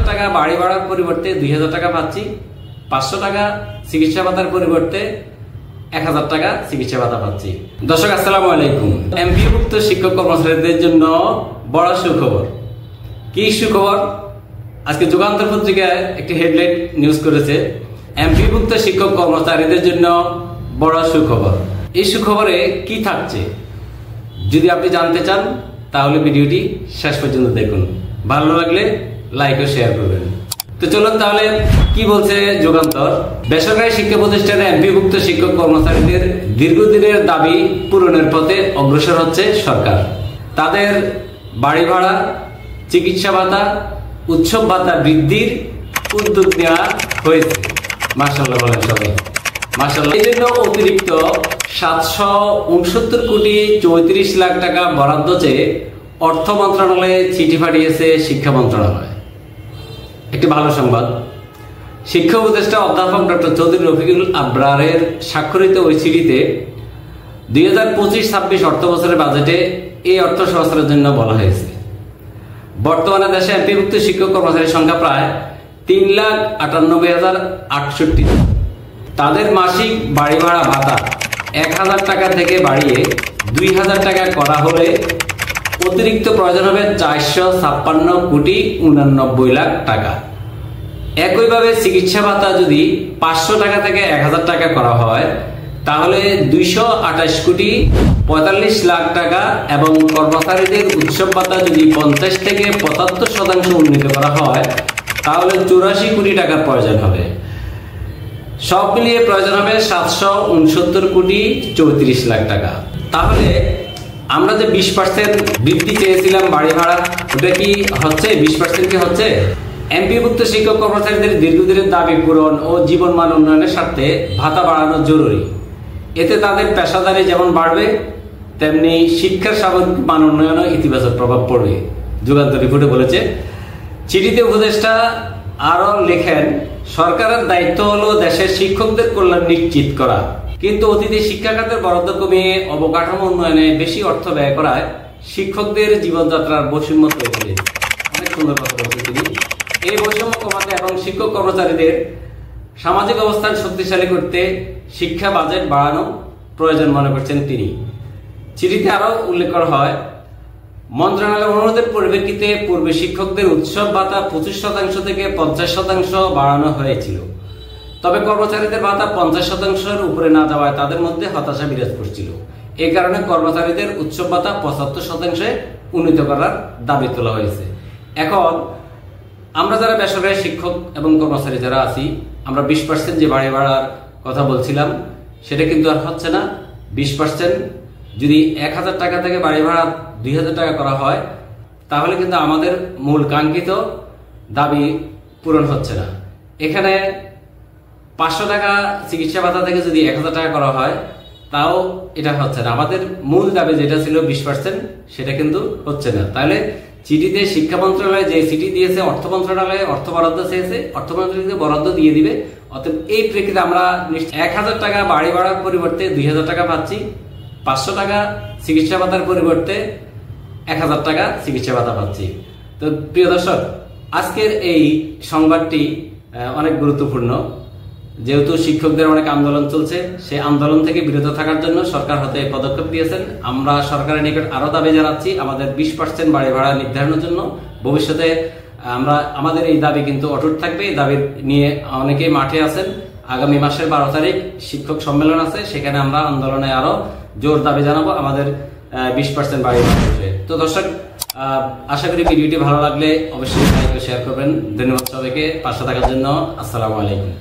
টাকা বাড়ি ভাড়ার পরিবর্তে 2000 টাকা পাচ্ছি, 500 টাকা চিকিৎসা ভাতার পরিবর্তে 1000 টাকা চিকিৎসা ভাতা পাচ্ছি। দর্শক আসসালামু আলাইকুম। এমপিওভুক্ত শিক্ষক কর্মচারীদের জন্য বড় সুখবর। কি সুখবর? আজকে যুগান্তর পত্রিকায় একটি হেডলাইন নিউজ করেছে, এমপিওভুক্ত শিক্ষক কর্মচারীদের জন্য বড় সুখবর। এই সুখবরে কি থাকছে যদি আপনি জানতে চান তাহলে ভিডিওটি শেষ পর্যন্ত দেখুন। ভালো লাগলে লাইক ও শেয়ার করবেন। তো চলুন তাহলে কি বলছে যুগান্তর। বেসরকারি শিক্ষা প্রতিষ্ঠানে এমপিওভুক্ত শিক্ষক কর্মচারীদের দীর্ঘদিনের দাবি পূরণের পথে অগ্রসর হচ্ছে সরকার। তাদের বাড়ি ভাড়া, চিকিৎসা ভাতা, উৎসব ভাতা বৃদ্ধির উদ্যোগ নেওয়া হয়েছে। মাশাআল্লাহ বলেন সবাই, মাশাআল্লাহ। এই জন্য অতিরিক্ত 769 কোটি 34 লাখ টাকা বরাদ্দ চেয়ে অর্থ মন্ত্রণালয়ে চিঠি পাঠিয়েছে শিক্ষা মন্ত্রণালয়। একটি ভালো সংবাদ। শিক্ষা উপদেষ্টা অধ্যাপক ডক্টর চৌধুরী রফিকুল আবরারের স্বাক্ষরিত ওই চিঠিতে 2025-26 অর্থ বছরের বাজেটে এই অর্থ সংস্থানের জন্য বলা হয়েছে। বর্তমানে দেশে এমপিওভুক্ত শিক্ষক কর্মচারীর সংখ্যা প্রায় 3,98,068। তাদের মাসিক বাড়ি ভাড়া ভাতা 1000 টাকা থেকে বাড়িয়ে 2000 টাকা করা হলে অতিরিক্ত প্রয়োজন হবে 456 কোটি 89 লাখ টাকা। একইভাবে চিকিৎসা ভাতা যদি 500 টাকা থেকে 1000 টাকা করা হয় তাহলে 228 কোটি 45 লাখ টাকা, এবং কর্মচারীদের উৎসব ভাতা যদি 50 থেকে 75% উন্নীত করা হয় তাহলে 84 কোটি টাকার প্রয়োজন হবে। সব মিলিয়ে প্রয়োজন হবে 769 কোটি 34 লাখ টাকা। তাহলে আমরা যে 20% বৃদ্ধি চেয়েছিলাম বাড়ি ভাড়া, ওটা কি হচ্ছে? 20% কি হচ্ছে? এমপিওভুক্ত শিক্ষক কর্মচারীদের দীর্ঘদিনের দাবি পূরণ ও জীবনমান উন্নয়নের স্বার্থে ভাতা বাড়ানো জরুরি। এতে তাদের পেশাদারি যেমন বাড়বে তেমনি শিক্ষার সামগ্রিক মান উন্নয়নও ইতিবাচক প্রভাব পড়বে, যুগান্তর রিপোর্টে বলেছে। চিঠিতে উপদেষ্টা আরো লেখেন, সরকারের দায়িত্ব হলো দেশের শিক্ষকদের কল্যাণ নিশ্চিত করা, কিন্তু অতীতে শিক্ষা খাতের বরাদ্দ কমিয়ে অবকাঠামো উন্নয়নে বেশি অর্থ ব্যয় করায় শিক্ষকদের জীবনযাত্রার বৈষম্য তৈরি হয়েছে। অনেক সুন্দর কথা বলছেন তিনি। এই বৈষম্য কমাতে এবং শিক্ষক কর্মচারীদের সামাজিক অবস্থান শক্তিশালী করতে শিক্ষা বাজেট বাড়ানো প্রয়োজন মনে করছেন তিনি। চিঠিতে আরো উল্লেখ করা হয়, মন্ত্রণালয়ের অনুরোধের পরিপ্রেক্ষিতে পূর্বে শিক্ষকদের উৎসব ভাতা 25% থেকে 50% বাড়ানো হয়েছিল। তবে কর্মচারীদের ভাতা 50%-এর উপরে না যাওয়ায় তাদের মধ্যে হতাশা বিরাজ করছিল। এই কারণে কর্মচারীদের উৎসব ভাতা 75%-এ উন্নীত করার দাবি তোলা হয়েছে। এখন আমরা যারা বেসরকারি শিক্ষক এবং কর্মচারী যারা আছি, আমরা 20% যে বাড়ি ভাড়ার কথা বলছিলাম সেটা কিন্তু আর হচ্ছে না। 20% যদি 1000 টাকা থেকে বাড়ি ভাড়া 2000 টাকা করা হয় তাহলে কিন্তু আমাদের মূল কাঙ্ক্ষিত দাবি পূরণ হচ্ছে না। এখানে 500 টাকা চিকিৎসা ভাতা থেকে যদি 1000 টাকা করা হয় তাও এটা হচ্ছে না। আমাদের মূল দাবি যেটা ছিল 20% সেটা কিন্তু হচ্ছে না। তাহলে চিঠিতে শিক্ষা মন্ত্রণালয় যে চিঠি দিয়েছে, অর্থ মন্ত্রণালয়ে অর্থ বরাদ্দ চেয়েছে, অর্থ মন্ত্রণালয় বরাদ্দ দিয়ে দিবে। অতএব এই প্রেক্ষিতে আমরা 1000 টাকা বাড়ি ভাড়ার পরিবর্তে 2000 টাকা পাচ্ছি, 500 টাকা চিকিৎসা ভাতার পরিবর্তে 1000 টাকা চিকিৎসা ভাতা পাচ্ছি। তো প্রিয় দর্শক, আজকের এই সংবাদটি অনেক গুরুত্বপূর্ণ। যেহেতু শিক্ষকদের অনেক আন্দোলন চলছে, সেই আন্দোলন থেকে বিরত থাকার জন্য সরকার হতে পদক্ষেপ দিয়েছেন। আমরা সরকারের নিকট আরো দাবি জানাচ্ছি আমাদের 20% বাড়ি ভাড়া নির্ধারণের জন্য। ভবিষ্যতে আমাদের এই দাবি কিন্তু অটুট থাকবে। এই দাবি নিয়ে অনেকেই মাঠে আছেন। আগামী মাসের 12 তারিখ শিক্ষক সম্মেলন আছে, সেখানে আমরা আন্দোলনে আরো জোর দাবি জানাবো আমাদের 20% বাড়ি ভাড়া বিষয়ে। তো দর্শক, আশা করি ভিডিওটি ভালো লাগলে অবশ্যই লাইক ও শেয়ার করবেন। ধন্যবাদ সবাইকে পাশে থাকার জন্য। আসসালামু আলাইকুম।